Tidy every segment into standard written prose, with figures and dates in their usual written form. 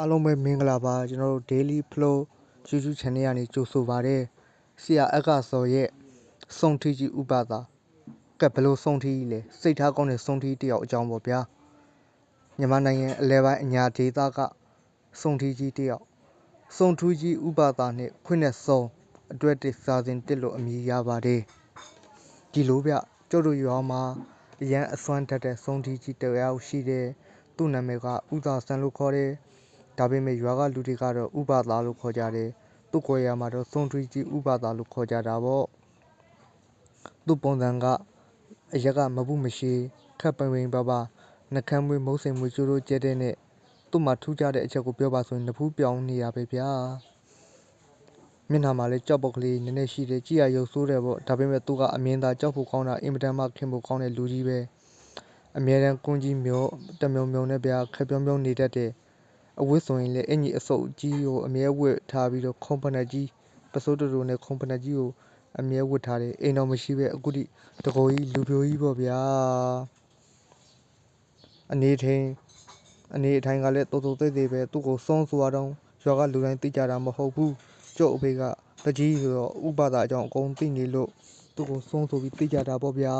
အားလုံးပဲမင်္ဂလာပါကျွန်တော်တို့ Daily Flow YouTube Channel ကနေကြိုဆိုပါရစေဆရာအက္ခစော်ရဲ့စုံထီးကြီးဥပဒါကဘလို့စုံထီးလဲစိတ်ထားကောင်းတဲ့စုံထီးတယောက်အကြောင်းပေါ့ဗျာမြန်မာနိုင်ငံအလဲပိုင်းအညာဒေသကစုံထီးကြီးတယောက်စုံထီးကြီးဥပဒါနဲ့ခွင့်နဲ့စုံအတွက်တစ်စာစဉ်တစ်လို့အမည်ရပါတယ်ဒီလိုဗျကျုပ်တို့ရွာမှာအရန်အစွမ်းတက်တဲ့စုံထီးကြီးတယောက်ရှိတယ်သူ့နာမည်ကဥသာဆန်းလို့ခေါ်တယ်ဒါပေမဲ့ရွာကလူတွေကတော့ဥပဒါလို့ခေါ်ကြတယ်သူ့ကိုယ်ရမှာတော့စုံထီးကြီးဥပဒါလို့ခေါ်ကြတာပေါ့သူ့ပုံစံကအရက်ကမပုမရှိခက်ပိန်ပိန်ပါပါနှကမ်းမွေးမုတ်စိမ်မွေးကျိုးတို့ကျဲတဲ့နဲ့သူ့မှာထူးခြားတဲ့အချက်ကိုပြောပါဆိုရင်နဖူးပြောင်းနေရပဲဗျာမျက်နှာမှာလည်းကြောက်ပုတ်ကလေးနည်းနည်းရှိတယ်ကြည့်ရရုပ်ဆိုးတယ်ပေါ့ဒါပေမဲ့သူကအမြင်သာကြောက်ဖို့ကောင်းတာအင်မတန်မှခင်ဖို့ကောင်းတဲ့လူကြီးပဲအမြဲတမ်းကွန်းကြီးမျိုးတမြုံမြုံနဲ့ဗျာခက်ပြုံးပြုံးနေတတ်တယ်အဝတ်ဆိုရင်လည်းအင်ကြီးအစုပ်ကြီးကိုအမြဲဝတ်ထားပြီးတော့ခုံဖနက်ကြီးပစိုးတူတူနဲ့ခုံဖနက်ကြီးကိုအမြဲဝတ်ထားတယ်အိမ်တော်မရှိပဲအခုထိတကိုယ်ကြီးလူပြိုကြီးပေါ့ဗျာအနေထိုင်ကလည်းတူတူသေးသေးပဲသူ့ကိုစုံဆိုရတော့ရွာကလူတိုင်းသိကြတာမဟုတ်ဘူးကျုပ်အဖေကတကြီးဆိုတော့ဥပဒါအကြောင်းအကုန်သိနေလို့သူ့ကိုစုံဆိုပြီးသိကြတာပေါ့ဗျာ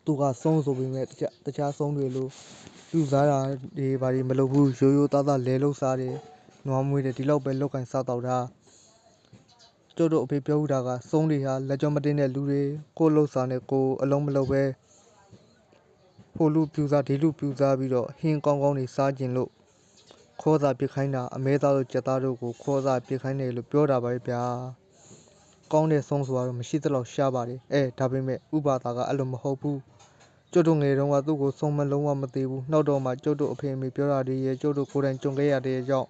သူကစုံဆိုပြီးမဲ့တခြားစုံတွေလို့ပြူစားတာတွေဘာတွေမလုပ်ဘူးရိုးရိုးသားသားလဲလို့စားတယ်နွားမွေးတယ်ဒီလောက်ပဲလောက်ကင်စားတော့တာကျုပ်တို့အဖေပြောဦးတာကစုံတွေဟာလက်ကြောမတင်းတဲ့လူတွေကိုလှုပ်စားနဲ့ကိုအလုံးမလုံးပဲဟိုလူပြူစားဒီလူပြူစားပြီးတော့ဟင်းကောင်းကောင်းတွေစားကျင်လို့ခေါ်စာပြစ်ခိုင်းတာအမဲသားတို့ကြက်သားတို့ကိုခေါ်စာပြစ်ခိုင်းတယ်လို့ပြောတာပါဗျာကောင်းတဲ့ဆုံးဆိုတော့မရှိသလောက်ရှားပါတယ်ဒါပေမဲ့ဥပဒါကအဲ့လိုမဟုတ်ဘူးကျုပ်တို့ငယ်တုန်းကသူ့ကိုစုံမလုံးဝမသိဘူးနောက်တော့မှကျုပ်တို့အဖေအမေပြောတာတွေရဲ့ကျုပ်တို့ကိုယ်တိုင်ကြုံခဲ့ရတဲ့ကြောင့်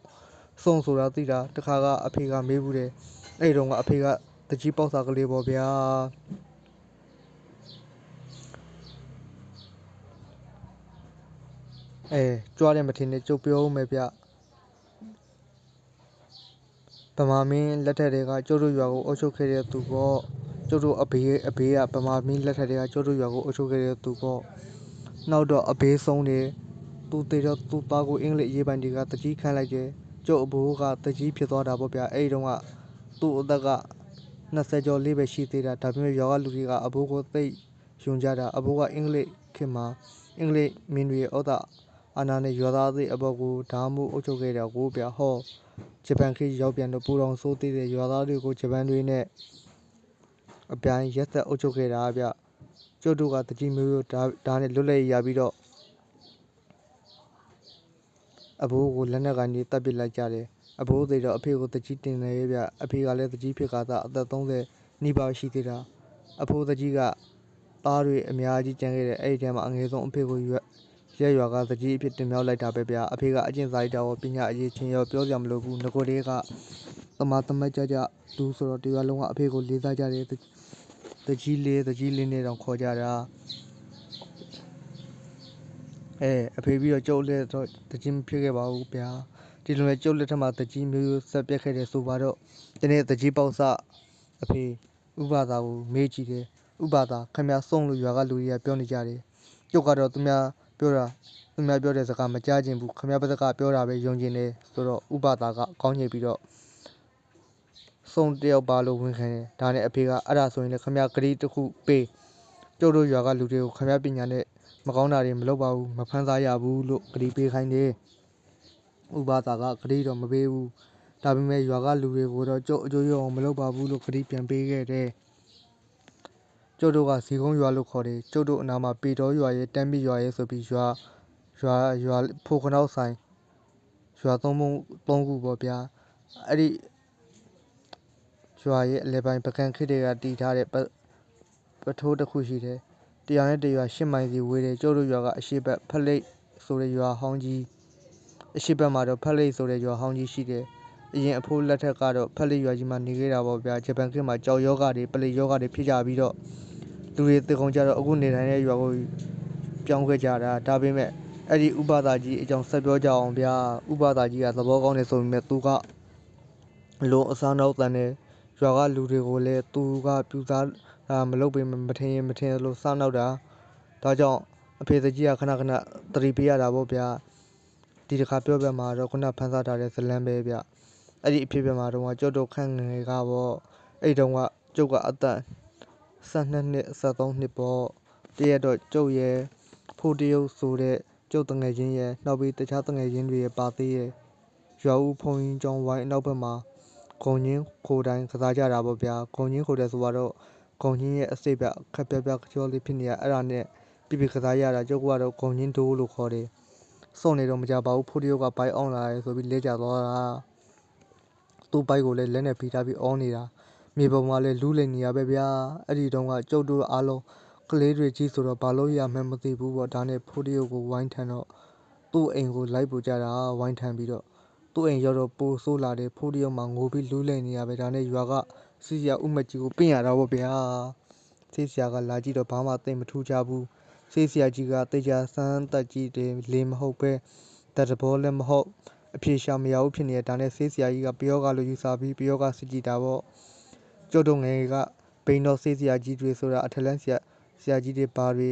စုံဆိုတာသိတာတခါကအဖေကမေးဘူးတယ်အဲ့တုန်းကအဖေကတကြီးပေါက်စာကလေးပေါ့ဗျာကြွားတယ်မထင်နဲ့ကျုပ်ပြောဦးမယ်ဗျဗမာမင်းလက်ထက်တွေကကျုပ်တို့ရွာကိုအုပ်ချုပ်ခဲ့တဲ့သူပေါ့ကျုပ်တို့အဘေးကဗမာမင်းလက်ထက်တွေကကျုပ်တို့ရွာကိုအုပ်ချုပ်ခဲ့တဲ့သူပေါ့နောက်တော့အဘေးဆုံးတယ်သူတေတော့သူ့သားကိုအင်္ဂလိပ်ရေးပိုင်တွေကတကြီးခန့်လိုက်တယ်ကျုပ်အဘိုးကတကြီးဖြစ်သွားတာပေါ့ဗျာအဲ့တုန်းကသူ့အသက်က20ကျော်လေးပဲရှိသေးတာဒါပေမဲ့ရွာကလူတွေကအဘိုးကိုသိယုံကြတာအဘိုးကအင်္ဂလိပ်ခေတ်မှာအင်္ဂလိပ်မင်းတွေရဲ့ဩဇာအာဏာနဲ့ရွာသားအသည့်အဘော်ကိုဓာမိုးအုပ်ချုပ်ခဲ့တာကိုဗျာဟောဂျပန်ခေတ်ရောက်ပြန်တော့ပူတော်ဆိုးသေးတဲ့ရွာသားတွေကိုဂျပန်တွေနဲ့အပြိုင်ရက်သက်အုပ်ချုပ်ခဲ့တာဗျကျုပ်တို့ကတကြီးမျိုးဒါနဲ့လွတ်လပ်ရပြီးတော့အဘိုးကိုလက်နက်ကနေတပ်ပစ်လိုက်ကြတယ်အဘိုးသေးတော့အဖေကိုတကြီးတင်တယ်ဗျအဖေကလည်းတကြီးဖြစ်ခါသာအသက်30နီးပါးရှိသေးတာအဖိုးတကြီးကသားတွေအများကြီးကျန်ခဲ့တယ်အဲ့ဒီထဲမှာအငယ်ဆုံးအဖေကိုရက်ရွာကတကြီးအဖြစ်တင်မြောက်လိုက်တာပဲဗျအဖေကအကျင့်စာရိတ္တရောပညာအရေးချင်းရောပြောစရာမလိုဘူးငကိုလေးကသမားသမတ်ကြလူဆိုတော့တရားလုံးကအဖေကိုလေးစားကြတယ်တကြီးလေးနဲ့တောင်ခေါ်ကြတာအဖေပြီးတော့ကျုပ်လည်းတော့တကြီးမဖြစ်ခဲ့ပါဘူးဗျာဒီလိုနဲ့ကျုပ်လက်ထက်မှာတကြီးမျိုးဆက်ပြက်ခဲ့တယ်ဆိုပါတော့ဒီနေ့တကြီးပေါက်စအဖေဥပဒါကိုမေးကြည့်တယ်ဥပဒါခင်ဗျားစုံလို့ရွာကလူတွေကပြောနေကြတယ်ကျုပ်ကတော့သူများပြောတဲ့စကားမကြားခြင်းဘူးခင်ဗျားဘက်ကပြောတာပဲယုံကျင်တယ်ဆိုတော့ဥပဒါကကောင်းညိတ်ပြီးတော့စုံတယောက်ပါလို့ဝန်ခံတယ်ဒါနဲ့အဖေကအဲ့ဒါဆိုရင်လည်းခင်ဗျားဂရီတစ်ခုပေးကျုပ်တို့ရွာကလူတွေကိုခင်ဗျားပညာနဲ့မကောင်းတာတွေမလုပ်ပါဘူးမဖမ်းစားရဘူးလို့ဂရီပေးခိုင်းတယ်ဥပဒါကဂရီတော့မပေးဘူးဒါပေမဲ့ရွာကလူတွေကိုတော့ကျုပ်အကျိုးရအောင်မလုပ်ပါဘူးလို့ဂရီပြန်ပေးခဲ့တယ်ကျုပ်တို့ကစီကုန်းရွာလို့ခေါ်တယ်ကျုပ်တို့အနာမှာပေတော်ရွာရဲ့တမ်းမြစ်ရွာရဲ့ဆိုပြီးရွာဖိုခနောက်ဆိုင်ရွာသုံးခုပေါ့ဗျာအဲ့ဒီရွာရဲ့အလဲပိုင်းပကံခေတ်တွေကတည်ထားတဲ့ပထိုးတစ်ခုရှိတယ်တရားနဲ့တရွာ8မိုင်စီဝေးတယ်ကျုပ်တို့ရွာကအရှိတ်ဖက်လိတ်ဆိုတဲ့ရွာဟောင်းကြီးအရှိတ်ဘက်မှာတော့ဖက်လိတ်ဆိုတဲ့ရွာဟောင်းကြီးရှိတယ်အရင်အဖိုးလက်ထက်ကတော့ဖက်လိတ်ရွာကြီးမှာနေခဲ့တာပေါ့ဗျာဂျပန်ခေတ်မှာကြောက်ယောဂတွေပလိတ်ယောဂတွေဖြစ်ကြပြီးတော့လူတွေတေကုန်ကြတော့အခုနေထိုင်တဲ့ရွာကိုပြောင်းခဲ့ကြတာဒါပေမဲ့အဲ့ဒီဥပဒါကြီးအကြောင်းဆက်ပြောကြအောင်ဗျာဥပဒါကြီးကသဘောကောင်းတယ်ဆိုပေမဲ့သူကလုံအစားနောက်တန်တယ်ရွာကလူတွေကိုလည်းသူကပြူစားတာမလုပ်ပေမဲ့မထင်လို့စားနောက်တာဒါကြောင့်အဖေတကြီးကခဏသတိပေးရတာပေါ့ဗျာဒီ ဒီတစ်ခါပြောပြမှာတော့ခုနဖန်ဆားထားတဲ့ဇလန်းပဲဗျအဲ့ဒီအဖြစ်ပြမှာတော့ကျုပ်တို့ခန့်ငယ်ကပေါ့အဲ့တုန်းကကျုပ်ကအသက်12နှစ်13နှစ်ပေါ့တရက်တော့ကျုပ်ရဲ့ဖိုးတရုပ်ဆိုတဲ့ကျုပ်တငယ်ချင်းရဲ့နောက်ပြီးတခြားတငယ်ချင်းတွေရဲ့ပါသေးရဲ့ရွာဦးဖုံကြီးကျောင်းဝိုင်းအနောက်ဘက်မှာဂုံချင်းခိုတိုင်းကစားကြတာပေါ့ဗျာဂုံချင်းခိုတယ်ဆိုတော့ဂုံချင်းရဲ့အစိပ်ပြခက်ပြပြကြောလေးဖြစ်နေတာအဲ့ဒါနဲ့ပြကစားရတာကျုပ်ကတော့ဂုံချင်းဒိုးလို့ခေါ်တယ်စော့နေတော့မကြပါဘူးဖိုးတရုပ်ကဘိုက်အောင်လာတယ်ဆိုပြီးလဲကျသွားတာသူ့ဘိုက်ကိုလည်းလက်နဲ့ဖိထားပြီးအောင်းနေတာမြေပုံမှာလည်းလူးလိမ်နေရပဲဗျာအဲ့ဒီတုန်းကကျုပ်တို့အားလုံးကလေးတွေကြီးဆိုတော့ဘာလို့ရမှန်းမသိဘူးပေါ့ဒါနဲ့ဖိုးတရုပ်ကိုဝိုင်းထန်တော့သူ့အိမ်ကိုလိုက်ပို့ကြတာဝိုင်းထန်ပြီးတော့သူ့အိမ်ရောက်တော့ပိုဆိုးလာတယ်ဖိုးတရုပ်မှာငိုပြီးလူးလိမ်နေရပဲဒါနဲ့ရွာကစီစရာဥမကြီးကိုပြင်ရတာပေါ့ဗျာဆေးဆရာကလာကြည့်တော့ဘာမှသိမထူးကြဘူးဆေးဆရာကြီးကတေချာစမ်းတက်ကြည့်တယ်လေမဟုတ်ပဲတတဘောလည်းမဟုတ်အဖြေရှာမရဘူးဖြစ်နေတဲ့ဒါနဲ့ဆေးဆရာကြီးကပယောဂလိုယူဆပြီးပယောဂစစ်ကြည့်တာပေါ့ကျုပ်တို့ငယ်ကဘိန်းတော်ဆေးဆရာကြီးတွေဆိုတာအထက်လန်းဆရာကြီးတွေပါတွေ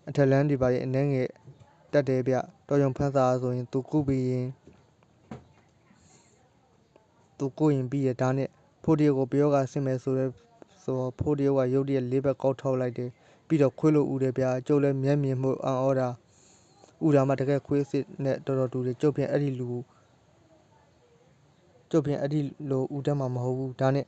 အထက်လန်းတွေပါရဲ့အနှဲငယ်တက်တယ်ဗျတော်ရုံဖန်းစာဆိုရင်သူကုပြီးရင်သူကိုရင်ပြီးရဒါနဲ့ဖိုးတရုပ်ကိုပယောဂစစ်မယ်ဆိုဖိုးတရုပ်ကရုတ်တရက်လေးဘက်ကောက်ထောက်လိုက်တယ်ပြီးတော့ခွေးလို့ဦးတယ်ဗျာကျုပ်လည်းမျက်မြင်မှုအံ့ဩတာဦးတာမှတကယ်ခွေးစစ်နဲ့တော်တော်တူတယ်ကျုပ်ဖြင့်အဲ့ဒီလိုဦးတတ်မှာမဟုတ်ဘူးဒါနဲ့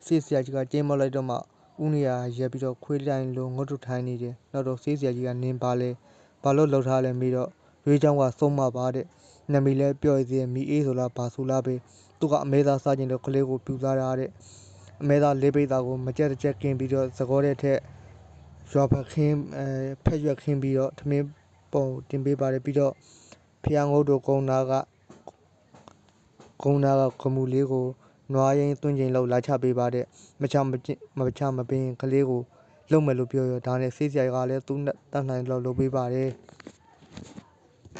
ဆေးဆရာကြီးကကျင်းမောက်လိုက်တော့မှဦးနေရရက်ပြီးတော့ခွေးတိုင်းလိုငုတ်တုထိုင်းနေတယ်နောက်တော့ဆေးဆရာကြီးကနင်းပါလဲဘာလို့လှုပ်ထားလဲမေးတော့ရွေးချောင်းကဆုံးမပါတဲ့နမီလဲပြော့ရသေးမီအေးဆိုလားဘာဆိုလားပဲသူကအမဲသားစားခြင်းလို့ကလေးကိုပြူစားတာတဲ့အမဲသားလေးပိတ်သားကိုမကြက်တစ်ချက်ကင်းပြီးတော့သကောတဲ့ထက်ရွာဖက်ခင်းဖက်ရွက်ခင်းပြီးတော့ထမင်းပုံတင်ပေးပါတယ်ပြီးတော့ဖျားငုတ်တို့ကုန်းနာကဂမူလေးကိုနွားရင်းသွင်းချိန်လောက်လာချပေးပါတဲ့မချမပင်ကလေးကိုလုံမယ်လို့ပြောရဒါနဲ့ဆေးဆရာကလည်းသူ့တတ်နိုင်လို့လုပ်ပေးပါတယ်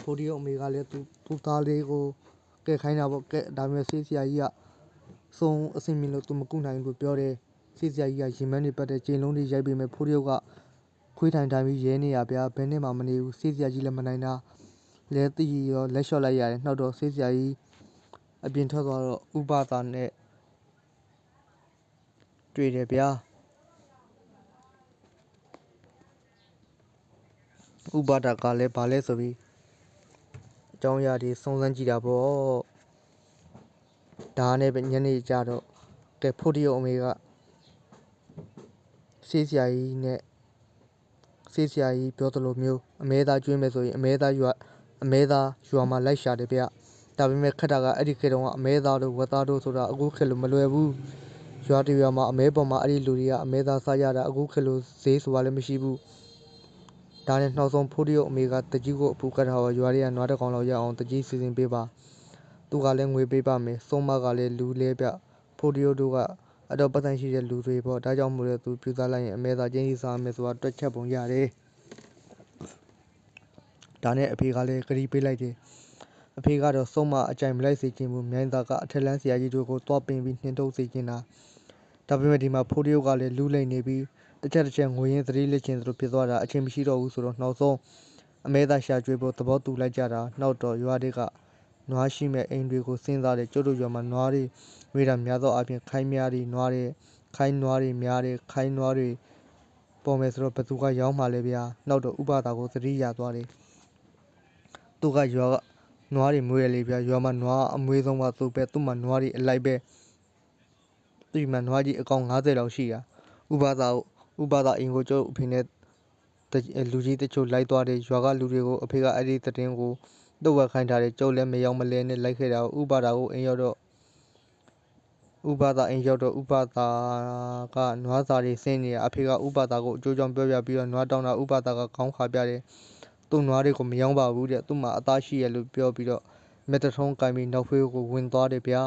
ဖိုးတရုပ်အမေကလည်းသူ့သားလေးကိုကဲခိုင်းတာပေါ့ကဲဒါပေမဲ့ဆေးဆရာကြီးကစုံအစင်မြင်လို့သူမကုနိုင်ဘူးပြောတယ်ဆေးဆရာကြီးကရင်မန်းတွေပတ်တဲ့ချိန်လုံးတွေရိုက်ပေးမယ်ဖိုးတရုပ်ကခွေးထိုင်ပြီးရဲနေရဗျာဘယ်နဲ့မှမနေဘူးဆေးဆရာကြီးလည်းမနိုင်တာလဲသိရောလက်လျှော့လိုက်ရတယ်နောက်တော့ဆေးဆရာကြီးအပြင်ထွက်သွားတော့ဥပသာနဲ့တွေ့တယ်ဗျာဥပဒါကလည်းဗာလဲဆိုပြီးအကြောင်းအရာတွေစုံစမ်းကြည့်တာပေါ့ဒါနဲ့ပဲညနေကြတော့ကဲဖိုးတရုပ်အမေကဆေးဆရာကြီးပြောသလိုမျိုးအမဲသားကျွေးမယ်ဆိုရင်အမဲသားရွာမှာလိုက်ရှာတယ်ဗျဒါပေမဲ့ခက်တာကအဲ့ဒီခေတ်တုန်းကအမဲသားတို့ဝက်သားတို့ဆိုတာအခုခေတ်လိုမလွယ်ဘူးရွာတရွာမှာအမဲပေါ်မှာအဲ့ဒီလူတွေကအမဲသားစားရတာအခုခေတ်လိုဈေးဆိုတာလည်းမရှိဘူးဒါနဲ့နောက်ဆုံးဖိုးတရုပ်အမေကတကြီးကိုအပူကတ်ထားရွာတွေကနွားတစ်ကောင်လောက်ရအောင်တကြီးစီစဉ်ပေးပါသူကလည်းငွေပေးပါမယ်စုံမကလည်းလူလဲဗျဖိုးတရုပ်တို့ကအတော့ပတ်သက်ရှိတဲ့လူတွေပေါ့ဒါကြောင့်မို့လို့သူပြူစားလိုက်ရင်အမဲသားချင်းစီစားမယ်ဆိုတာတွက်ချက်ပုံရတယ်ဒါနဲ့အဖေကလည်းဂရီပေးလိုက်တယ်အဖေကတော့စုံမအကြိုင်မလိုက်စေချင်ဘူးမြိုင်းသားကအထက်လန်းဆရာကြီးတို့ကိုတွားပင်ပြီးနှင်ထုတ်စေချင်တာဒါပေမဲ့ဒီမှာဖိုးတရုပ်ကလည်းလူးလိမ်နေပြီးတစ်ချက်ငွေရင်းသတိလက်ချင်းတို့ဖြစ်သွားတာအချိန်မရှိတော့ဘူးဆိုတော့နောက်ဆုံးအမဲသားရှာကျွေးဖို့သဘောတူလိုက်ကြတာနောက်တော့ရွာတွေကနွားရှိမဲ့အိမ်တွေကိုစဉ်းစားတယ်ကျုပ်တို့ရွာမှာနွားတွေဝေးတာများသောအားဖြင့်ခိုင်းများတွေနွားတွေခိုင်းနွားတွေများတယ်ခိုင်းနွားတွေပေါ်မယ်ဆိုတော့ဘသူကရောင်းမှလဲဗျာနောက်တော့ဥပဒါကိုသတိရသွားတယ်သူကရွာကနွားတွေမွေးရလေဗျာရွာမှာနွားအမွေးဆုံးကသူ့ပဲသူ့မှာနွားတွေအလိုက်ပဲသူ့မှာနွားကြီးအကောင်90လောက်ရှိတာဥပဒါအင်ကိုကျုပ်အဖေနဲ့လူကြီးတချို့လိုက်သွားတယ်ရွာကလူတွေကိုအဖေကအဲ့ဒီသတင်းကိုတုတ်ဝက်ခိုင်းထားတယ်ကျုပ်လည်းမရောက်မလဲနဲ့လိုက်ခဲ့တာဥပဒါကိုအိမ်ရောက်တော့ဥပဒါကနွားစာတွေဆင်းနေတာအဖေကဥပဒါကိုအကျိုးကြောင့်ပြောပြပြီးတော့နွားတောင်းတာဥပဒါကခေါင်းခါပြတယ်သူ့နွားတွေကိုမယောင်းပါဘူးတဲ့သူ့မှာအသားရှိရလို့ပြောပြီးတော့မက်တထုံးကင်ပြီးနောက်ဖေးကိုဝင်သွားတယ်ဗျာ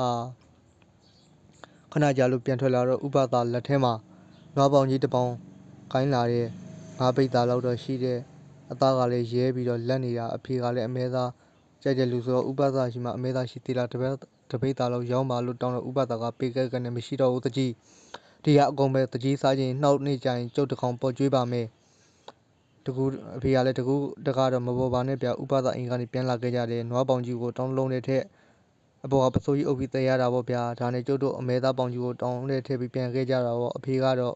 ခဏကြာလို့ပြန်ထွက်လာတော့ဥပဒါလက်ထဲမှာနွားပေါင်ကြီးတစ်ပေါင်ကိုင်းလာတဲ့ငါးပိတ်သားလောက်တော့ရှိတဲ့အသားကလည်းရဲပြီးတော့လက်နေတာအဖေကလည်းအမဲသားကြိုက်တဲ့လူဆိုတော့ဥပဒါရှိမှအမဲသားရှိသေးလားတပိတ်သားလောက်ရောင်းပါလို့တောင်းတော့ဥပဒါကပေးကနဲ့မရှိတော့ဘူးတကြီးဒီကအကုန်ပဲတကြီးစားခြင်းနှောက်နေကြရင်ကျုပ်တကောင်ပေါ်ကျွေးပါမယ် တကူအဖေကလည်းတကူတကားတော့မပေါ်ပါနဲ့ဗျဥပဒအိမ်ကနေပြန်လာခဲ့ကြတယ်နွားပေါင်ကြီးကိုတောင်းလုံးနဲ့ထက်အပေါ်ကပစိုးကြီးအုပ်ပြီးတည်ရတာပေါ့ဗျာဒါနဲ့ကျုပ်တို့အမဲသားပေါင်ကြီးကိုတောင်းနဲ့ထည့်ပြီးပြန်ခဲ့ကြတာပေါ့အဖေကတော့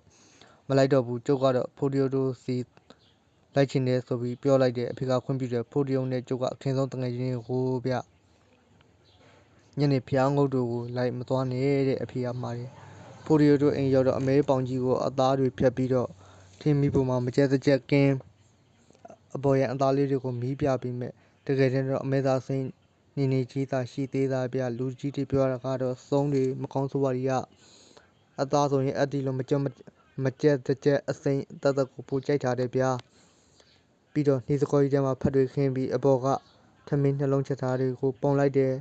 မလိုက်တော့ဘူးကျုပ်ကတော့ဖိုးတရုပ်တို့စီလိုက်ချင်တယ်ဆိုပြီးပြောလိုက်တယ်အဖေကခွင့်ပြုတယ်ဖိုးတရုပ်နဲ့ကျုပ်ကအခင်ဆုံးတငယ်ချင်းကိုဗျညနေဖျားငုတ်တို့ကိုလိုက်မသွားနဲ့တဲ့အဖေကမှားတယ်ဖိုးတရုပ်တို့အိမ်ရောက်တော့အမဲပေါင်ကြီးကိုအသားတွေဖြတ်ပြီးတော့ထင်းမီးပေါ်မှာမကြက်ကြက်ကင်းအပေါ်ရန်အသားလေးတွေကိုမီးပြပြီးမဲ့တကယ်တမ်းတော့အမဲသားစိမ့်နေကြီးသာရှိသေးတာဗျလူကြီးတွေပြောတာကတော့စုံးတွေမကောင်းဆိုးပါရီကအသားဆိုရင်အတီလိုမကြက်အစိမ့်တတ်ကိုပိုကြိုက်ထားတယ်ဗျာပြီးတော့နှီးစကောကြီးထဲမှာဖတ်တွေခင်းပြီးအပေါ်ကထမင်းနှလုံးချက်သားတွေကိုပုံလိုက်တယ်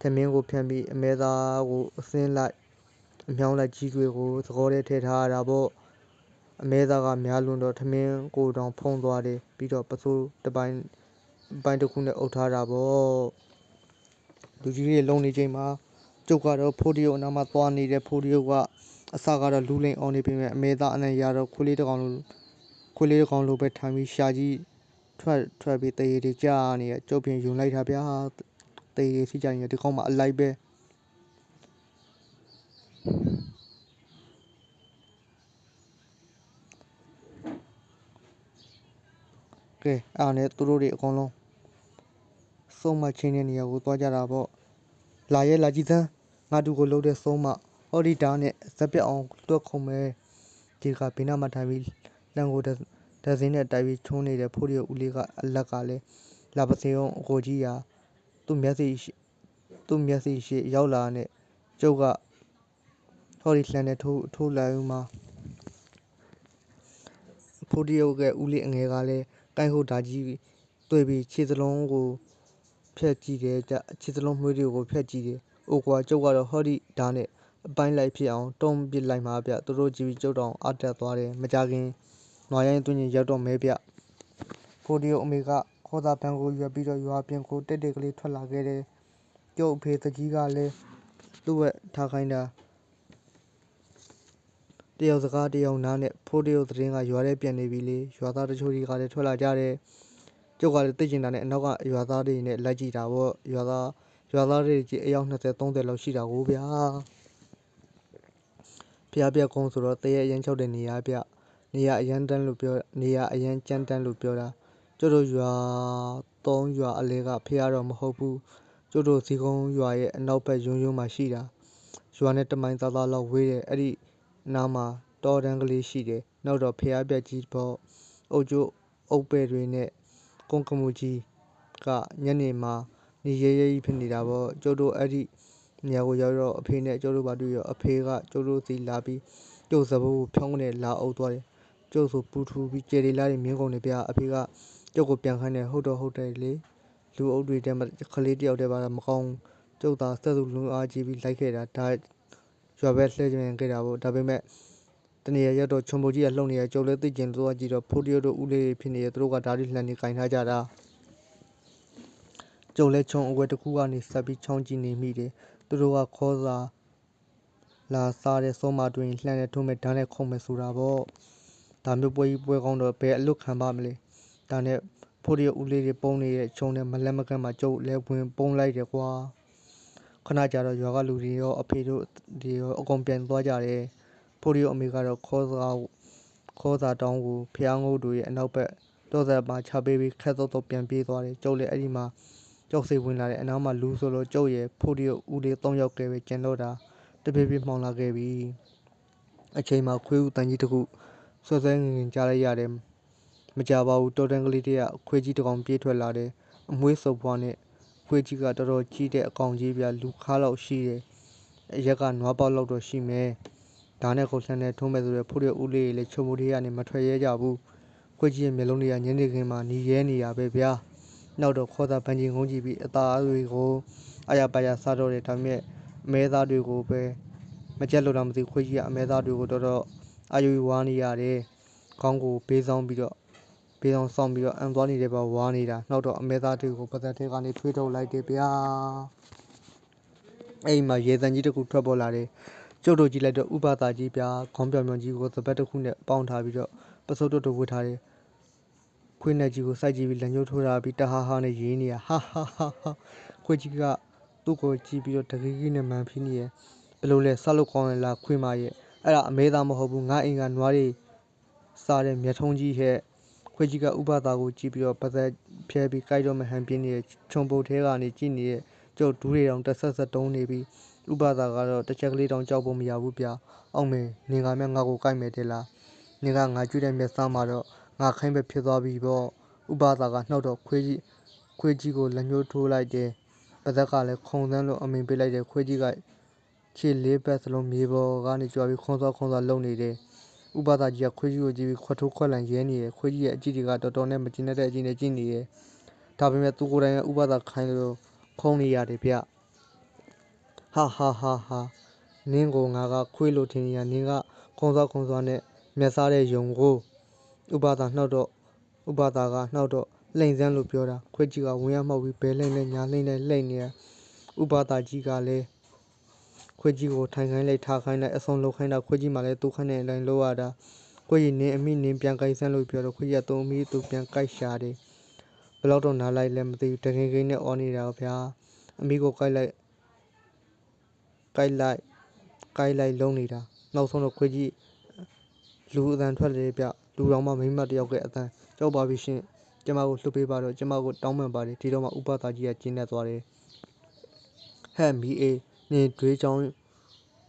ထမင်းကိုဖြန့်ပြီးအမဲသားကိုအစင်းလိုက်အမြောင်းလိုက်ကြီးတွေကိုသကောထဲထည့်ထားရတာပေါ့အမဲသားကများလွန်းတော့ထမင်းကိုတောင်ဖုံးသွားတယ်ပြီးတော့ပစိုးတစ်ပိုင်းတစ်ခုနဲ့အုပ်ထားတာပေါ့လူကြီးတွေလုံနေချိန်မှာကျုပ်ကတော့ဖိုးတရုပ်အနားမှာသွားနေတဲ့ဖိုးတရုပ်ကအစကတော့လူလိန်အောင်နေပြီမဲ့အမဲသားအနံ့ရတော့ခွေးလေးတစ်ကောင်လိုပဲထိုင်ပြီးရှာကြီးထွက်ပြီးတရေတွေကြာနေရကျုပ်ပြင်ယူလိုက်တာဗျာတရေစီကြနေဒီကောင်မှအလိုက်ပဲကဲအားနဲ့သူတို့တွေအကုန်လုံးစုံမချင်းတဲ့နေရာကိုသွားကြတာပေါ့လာကြည့်စမ်းငါတူကိုလှုပ်တဲ့စုံမဟောဒီတားနဲ့ဇက်ပြက်အောင်တွက်ခုံမဲ့ဒီကဘေးနားမှာထိုင်ပြီးလမ်းကိုဒဇင်းနဲ့တိုက်ပြီးချုံးနေတဲ့ဖိုးတရုပ်ဦးလေးကအလက်ကလည်းလာပစေအောင်အကိုကြီးရာသူ့မျက်စိရှိရောက်လာနဲ့ကျုပ်ကဟောဒီလှမ်းနဲ့ထိုးလိုက်ဦးမှာဖိုးတရုပ်ကဦးလေးအငယ်ကလည်းကိုင်းဟုတ်တာကြီးတွေ့ပြီးခြေစလုံးကိုဖြတ်ကြည့်တယ်ခြေစလုံးမွေးတွေကိုဖြတ်ကြည့်တယ်အိုကွာကျုပ်ကတော့ဟောဒီဒါနဲ့အပိုင်းလိုက်ဖြစ်အောင်တုံးပစ်လိုက်မှာဗျသူတို့ကြည့်ပြီးကျုပ်တောင်အတက်သွားတယ်မကြခင်နွားရိုင်းသွင်းရင်ရောက်တော့မဲဗျဖိုးတရုပ်အမေကခေါ်စာပန်းကိုရွက်ပြီးတော့ရွာပြင်ကိုတိတ်ကလေးထွက်လာခဲ့တယ်ကျုပ်အဖေတကြီးကလည်းသူ့ဝက်ထားခိုင်းတာတယောက်စကားတယောက်နားနဲ့ဖိုးတရုပ်သတင်းကရွာထဲပြန်နေပြီလေရွာသားတချို့တွေကလည်းထွက်လာကြတယ်ကျုပ်ကလည်းသိကျင်တာနဲ့အနောက်ကရွာသားတွေနဲ့လိုက်ကြည့်တာပေါ့ရွာသားတွေကြီးအယောက်20-30လောက်ရှိတာကိုဗျာဖျားပြက်ကုန်းဆိုတော့တရက်အရန်ချောက်တဲ့နေရာဗျနေရာအရန်ကြမ်းတမ်းလို့ပြောတာကျုပ်တို့ရွာ3ရွာအလဲကဖျားတော့မဟုတ်ဘူးကျုပ်တို့ဇီကုန်းရွာရဲ့အနောက်ဘက်ယွန်းမှာရှိတာရွာနဲ့တမိုင်သားလောက်ဝေးတယ်အဲ့ဒီနားမှာတောတန်းကလေးရှိတယ်နောက်တော့ဖျားပြက်ကြီးပေါ့အုတ်ကျိုးအုတ်ပဲ့တွေနဲ့ကုန်းကမှုကြီးကညနေမှာနေရဲကြီးဖြစ်နေတာပေါ့ကျုပ်တို့အဲ့ဒီနေရာကိုရောက်တော့အဖေနဲ့ကျုပ်တို့ဘာတွေ့ရောအဖေကကျုပ်တို့စီလာပြီးကျုပ်စဘိုးကိုဖြောင်းကနေလာအုပ်သွားတယ်ကျုပ်ဆိုပူထူပြီးကျေရီလာတွေမြင်းကုန်တယ်ဗျအဖေကကျုပ်ကိုပြန်ခိုင်းတယ်ဟုတ်တယ်လေလူအုပ်တွေထဲမှာကလေးတယောက်တည်းပါမကောင်းကျုပ်သာဆက်စုလူအားကြီးပြီးလိုက်ခဲ့တာဒါရွာဘက်လှည့်ကြင်ခဲ့တာပေါ့ဒါပေမဲ့တနေရာရောက်တော့ချုံပုတ်ကြီးကလှုပ်နေရကျုပ်လည်းသိကျင်သွားကြည့်တော့ဖိုးတရုပ်တို့ဦးလေးဖြစ်နေရသူတို့ကဓာတ်တွေလှန်နေကင်ထားကြတာကျုပ်လည်းချုံအွယ်တစ်ခုကနေဆက်ပြီးချောင်းကြည့်နေမိတယ်သူတို့ကခေါ်စာလာစားတဲ့စောမတွင်လှမ်းနဲ့ထုံးမဲ့ဓာတ်နဲ့ခုံမဲ့ဆိုတာပေါ့ဒါမျိုးပွဲကြီးပွဲကောင်းတော့ဘယ်အလွတ်ခံပါမလဲဒါနဲ့ဖိုးတရုပ်ဦးလေးတွေပုံနေတဲ့ချုံနဲ့မလက်မကမ်းမှာကျုပ်လည်းဝင်ပုံလိုက်တယ်ကွာခဏကြာတော့ရွာကလူတွေရောအဖေတို့တွေရောအကုန်ပြန်သွားကြတယ်ဖိုးတရုပ်အမေကတော့ခေါ်စာတောင်းကိုဖျားငုတ်တို့ရဲ့အနောက်ဘက်တော့ဆက်မှာချပေးပြီးခက်တော့ပြန်ပြေးသွားတယ်ကျုပ်လည်းအဲ့ဒီမှာကျုပ်စိတ်ဝင်လာတယ်အနောက်မှာလူဆိုလို့ကျုပ်ရဲ့ဖိုးတရုပ်ဦးလေး3ယောက်ကပဲကျန်တော့တာတပြေးပြေးမှောင်လာခဲ့ပြီအချိန်မှာခွေးဦးတန်ကြီးတစ်ခုဆွဲငင်ကြားလိုက်ရတယ်မကြပါဘူးတော်တန်းကလေးတည်းကခွေးကြီးတစ်ကောင်ပြေးထွက်လာတယ်အမွှေးစုပ်ပွားနဲ့ခွေးကြီးကတော်တော်ကြီးတဲ့အကောင်ကြီးပြလူခါလောက်ရှိတယ်အရက်ကနွားပေါက်လောက်တော့ရှိမယ်ဒါနဲ့ခုတ်လှမ်းနဲ့ထုံးမဲ့ဆိုတဲ့ဖိုးတရုပ်ဦးလေးတွေလည်းချုံမိုးတွေကနေမထွက်ရဲကြဘူးခွေးကြီးရဲ့မျက်လုံးတွေကညနေခင်းမှာနီးရဲနေတာပဲဗျာနောက်တော့ခေါ်တာပန်းကြီးငုံကြည့်ပြီးအသားတွေကိုအာရပါရစားတော့တယ်ဒါပေမဲ့အမဲသားတွေကိုပဲမကြက်လို့တော့မသိခွေးကြီးကအမဲသားတွေကိုတော်တော်အာယူဝါနေရတယ်ခေါင်းကိုဘေးဆောင်ဆောင်ပြီးတော့အန်သွားနေတဲ့ဘဝါနေတာနောက်တော့အမဲသားတွေကိုပါသက်ထဲကနေထွေးထုတ်လိုက်တယ်ဗျာအဲ့ဒီမှာရေတန်ကြီးတစ်ခုထွက်ပေါ်လာတယ်ကျုပ်တို့ကြည့်လိုက်တော့ဥပသာကြီးဗျာခေါင်းပြောင်ပြောင်ကြီးကိုသပတ်တစ်ခုနဲ့ပေါင်းထားပြီးတော့ပစိုးတုတ်ဝတ်ထားတယ် ခွေးနဲ့ကြီးကိုစိုက်ကြည့်ပြီးလက်ညှိုးထိုးတာပြီးတဟာဟာနဲ့ရေးနေရဟာဟာဟာဟာခွေးကြီးကသူ့ကိုကြည့်ပြီးတော့တကယ်ကြီးနဲ့မှန်ဖိနေရဘယ်လိုလဲဆောက်လို့ကောင်းရလားခွေးမရဲ့အဲ့ဒါအမဲသားမဟုတ်ဘူးငါအိမ်ကနွားတွေစားတဲ့မြထုံးကြီးဟဲ့ခွေးကြီးကဥပသားကိုကြည့်ပြီးတော့ပါသက်ဖြဲပြီးကြိုက်တော့မဟန်ပြင်းနေတဲ့ခြုံပုတ်ထဲကနေကြည့်နေတဲ့ကျုပ်ဒူးတွေတောင်တက်ဆက်ဆက်တုံးနေပြီးဥပသားကတော့တစ်ချက်ကလေးတောင်ကြောက်ဖို့မရဘူးဗျအောင်မယ်နင်ကမြငါ့ကိုကြိုက်မယ်တဲ့လားနင်ကငါကျွေးတဲ့မျက်စားမှာတော့ငါခိုင်းပဲဖြစ်သွားပြီပေါ့ဥပသားကနှောက်တော့ခွေးကြီးကိုလက်ညှိုးထိုးလိုက်တယ်ပါသက်ကလည်းခုံသန်းလို့အမိန်ပေးလိုက်တယ်ခွေးကြီးကခြေလေးပတ်စလုံးမြေပေါ်ကနေကြွားပြီးခွန်စောလုံနေတယ်ဥပသားကြီးကခွေးကြီးကိုကြည့်ပြီးခွတ်ထိုးခွက်လန်ရဲနေတယ်ခွေးကြီးရဲ့အကြည့်တွေကတော်တော်နဲ့မကျင်တဲ့အကြည့်နဲ့ကြည့်နေတယ်ဒါပေမဲ့သူကိုယ်တိုင်ကဥပသားခိုင်းလို့ခုံနေရတယ်ဗျဟာဟာဟာဟာနင်းကိုငါကခွေးလို့ထင်နေရနင်းကခုံစောနဲ့မျက်စားတဲ့ယုံကိုဥပသားကနှောက်တော့လိန်စမ်းလို့ပြောတာခွေးကြီးကဝင်ရမှောက်ပြီးဘဲလိမ့်နဲ့ညာလိမ့်နဲ့လှိမ့်နေရဥပသားကြီးကလည်းခွေးကြီးကိုထိုင်ခိုင်းလိုက်ထားခိုင်းလိုက်အစုံလုပ်ခိုင်းတာခွေးကြီးမှလည်းသူ့ခန့်တဲ့အတိုင်းလုပ်ရတာခွေးကြီးနင်းအမိနင်းပြန်ကြိုက်စမ်းလို့ပြောတော့ခွေးကြီးကသူ့အမိသူပြန်ကြိုက်ရှာတယ်ဘယ်တော့နားလိုက်လဲမသိဘူးတကယ်နဲ့အော်နေတာဗျာအမိကိုကြိုက်လိုက်လုံးနေတာနောက်ဆုံးတော့ခွေးကြီးလူအတန်ထွက်လေဗျလူတော်မှမိမတယောက်ရဲ့အတန်ကြောက်ပါပြီရှင်ကျမကိုလှုပ်ပေးပါတော့ကျမကိုတောင်းပန်ပါတယ်ဒီတော့မှဥပသားကြီးကကျင်းနေသွားတယ်ဟဲ့မီအေးနင်တွေးချောင်း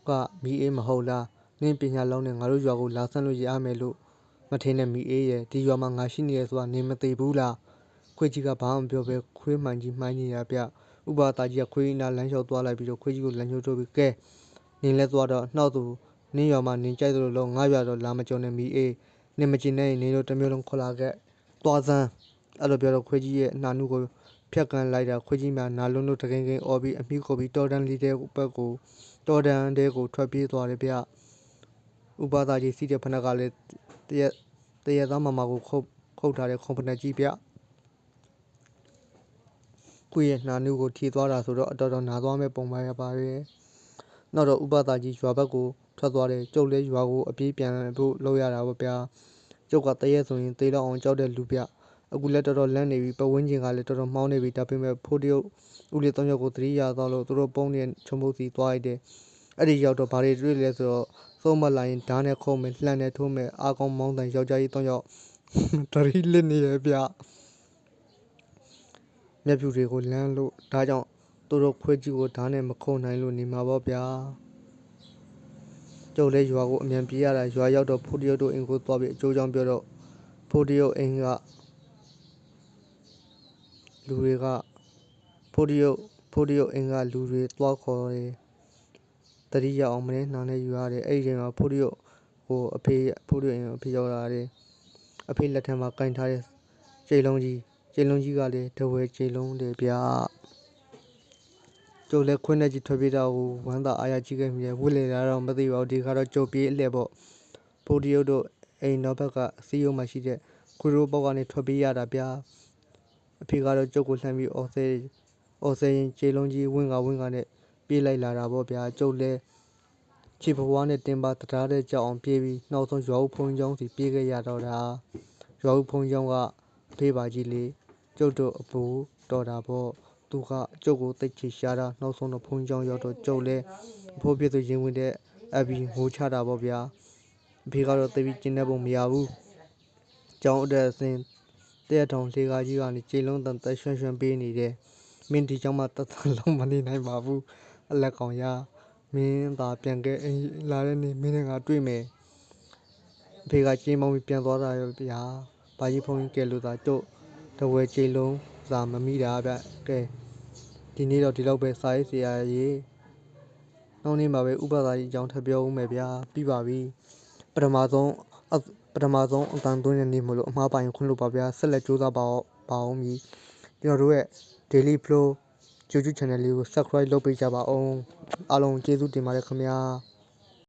ကမီအေးမဟုတ်လားနင်ပညာလောင်းနဲ့ငါတို့ရွာကိုလာဆန်းလို့ရမယ်လို့မထင်နဲ့မီအေးရဲ့ဒီရွာမှာငါရှိနေရဆိုတာနင်မသိဘူးလားခွေးကြီးကဘာမှမပြောဘဲခွေးမှန်ကြီးမှိုင်းနေတာဗျဥပသားကြီးကခွေးနာလမ်းလျှောက်သွားလိုက်ပြီးတော့ခွေးကြီးကိုလက်ညှိုးထိုးပြီးကဲနင်လဲသွားတော့နှောက်သူနင်းရွာမှာနင်ကြိုက်သလိုလုံးငါရွာတော့လာမကြုံနဲ့မီအေးနင်မကျင်နဲ့နင်တို့တစ်မျိုးလုံးခေါ်လာခဲ့သွားစမ်းအဲ့လိုပြောတော့ခွေးကြီးရဲ့နှာနုကိုဖြတ်ကန်လိုက်တာခွေးကြီးများနာလုံးလို့တကင်းအော်ပြီးအမိကိုပြီးတော်တန်လေးတဲ့ဘက်ကိုတော်တန်တဲ့ကိုထွက်ပြေးသွားတယ်ဗျဥပသားကြီးစီးတဲ့ဖနက်ကလည်းတရက်သားမကိုခုတ်ထားတဲ့ခုံဖနက်ကြီးဗျခွေးရဲ့နှာနုကိုထီသွားတာဆိုတော့အတော်တော်နာသွားမဲ့ပုံပါရပါရဲ့နောက်တော့ဥပသားကြီးရွာဘက်ကိုထွက်သွားတယ်ကျုပ်လည်းရွာကိုအပြေးပြန်ဖို့လုပ်ရတာပေါ့ဗျာကျုပ်ကတရက်ဆိုရင်သေတော့အောင်ကြောက်တဲ့လူဗျအခုလည်းတော်တော်လန့်နေပြီပဝင်းကျင်ကလည်းတော်တော်မှောင်းနေပြီဒါပေမဲ့ဖိုးတရုပ်ဦးလေး၃ယောက်ကိုသတိရသွားလို့သူတို့ပုံနဲ့ချုံပုတ်စီသွားလိုက်တယ်အဲ့ဒီရောက်တော့ဘာတွေတွေ့လဲဆိုတော့သုံးမလာရင်ဓာတ်နဲ့ခုံးမယ်လှမ်းနဲ့ထိုးမယ်အာကောင်းမောင်းတန်ယောက်ျားကြီး၃ယောက်တရီလစ်နေရဗျမျက်ဖြူတွေကိုလမ်းလို့ဒါကြောင့်သူတို့ခွေးကြီးကိုဓာတ်နဲ့မခုံနိုင်လို့နေမှာပေါ့ဗျာကျုပ်လည်းရွာကိုအမြန်ပြေးရတာရွာရောက်တော့ဖိုးတရုပ်တို့အိမ်ကိုသွားပြီးအကျိုးကြောင့်ပြောတော့ဖိုးတရုပ်အိမ်ကလူတွေကဖိုးတရုပ်အိမ်ကလူတွေသွားခေါ်တယ်တတိယအောင်မင်းနှာနဲ့ယူရတယ်အဲ့ဒီချိန်မှာဖိုးတရုပ်ကိုဖိုးတရုပ်အိမ်အဖေရောက်လာတယ်အဖေလက်ထက်မှာကင်ထားတဲ့ကျိတ်လုံးကြီးကလည်းတဝဲကျိတ်လုံးတယ်ဗျာကျုပ်လည်းခွင်းနဲ့ကြီးထွက်ပြေးတာကိုဝမ်းသာအားရကြည့်ခဲ့မိတယ်ဝစ်လေတာတော့မသိပါဘူးဒီခါတော့ကျုပ်ပြေးအလှည့်ပေါ့ဖိုးတရုပ်တို့အိမ်နောက်ဘက်ကစီးရုံးမှာရှိတဲ့ခွေရိုးပေါက်ကနေထွက်ပြေးရတာဗျာအဖေကတော့ကျုပ်ကိုလှမ်းပြီးအော်ဆဲရင်ကျေလုံးကြီးဝင်းကနဲ့ပြေးလိုက်လာတာပေါ့ဗျာကျုပ်လည်းခြေဖွားနဲ့တင်ပါတရားတဲ့ကြောက်အောင်ပြေးပြီးနောက်ဆုံးရွာဦးဖုန်ကျောင်းစီပြေးခဲ့ရတော့တာရွာဦးဖုန်ကျောင်းကအဖေးပါကြီးလေကျုပ်တို့အဖိုးတော်တာပေါ့သူကကျုပ်ကိုသိတ်ချရှာတာနောက်ဆုံးတော့ဖုန်ကျောင်းရောက်တော့ကျုပ်လည်းအဖိုးပြည့်သူရင်ဝင်တဲ့အပြီးငိုချတာပေါ့ဗျာအဖေကတော့သိပြီးကျင်းတဲ့ပုံမရဘူးကျောင်းအတက်အစင်းတဲ့ထောင်လေကာကြီးကနေခြေလုံးတန်တက်ရွှွှပေးနေတယ်မင်းဒီကျောင်းမှာတသက်လုံးမနေနိုင်ပါဘူးအလက်ကောင်ရမင်းသာပြန်ခဲ့အိမ်လာတဲ့နေ့မင်းနဲ့ငါတွေ့မယ်အဖေကကြေးမောင်းပြီးပြန်သွားတာရောဗျာဘာကြီးဖုန်းကြီးကဲလို့သာကျုပ်တဝဲခြေလုံးစာမမိတာဗျကဲဒီနေ့တော့ဒီလောက်ပဲစာရေးဆရာကြီးနောက်နေ့မှာပဲဥပစာကြီးအကြောင်းထပ်ပြောဦးမယ်ဗျာပြီးပါပြီပထမဆုံးအတန်သွင်းတဲ့နေ့မလို့အမှားပိုင်ခွင့်လို့ပါဗျာဆက်လက်ကြိုးစားပါအောင်မြည်ကျွန်တော်တို့ရဲ့ Daily Flow YouTube Channel လေးကို Subscribe လုပ်ပေးကြပါအောင်အားလုံးကျေးဇူးတင်ပါတယ်ခင်ဗျာ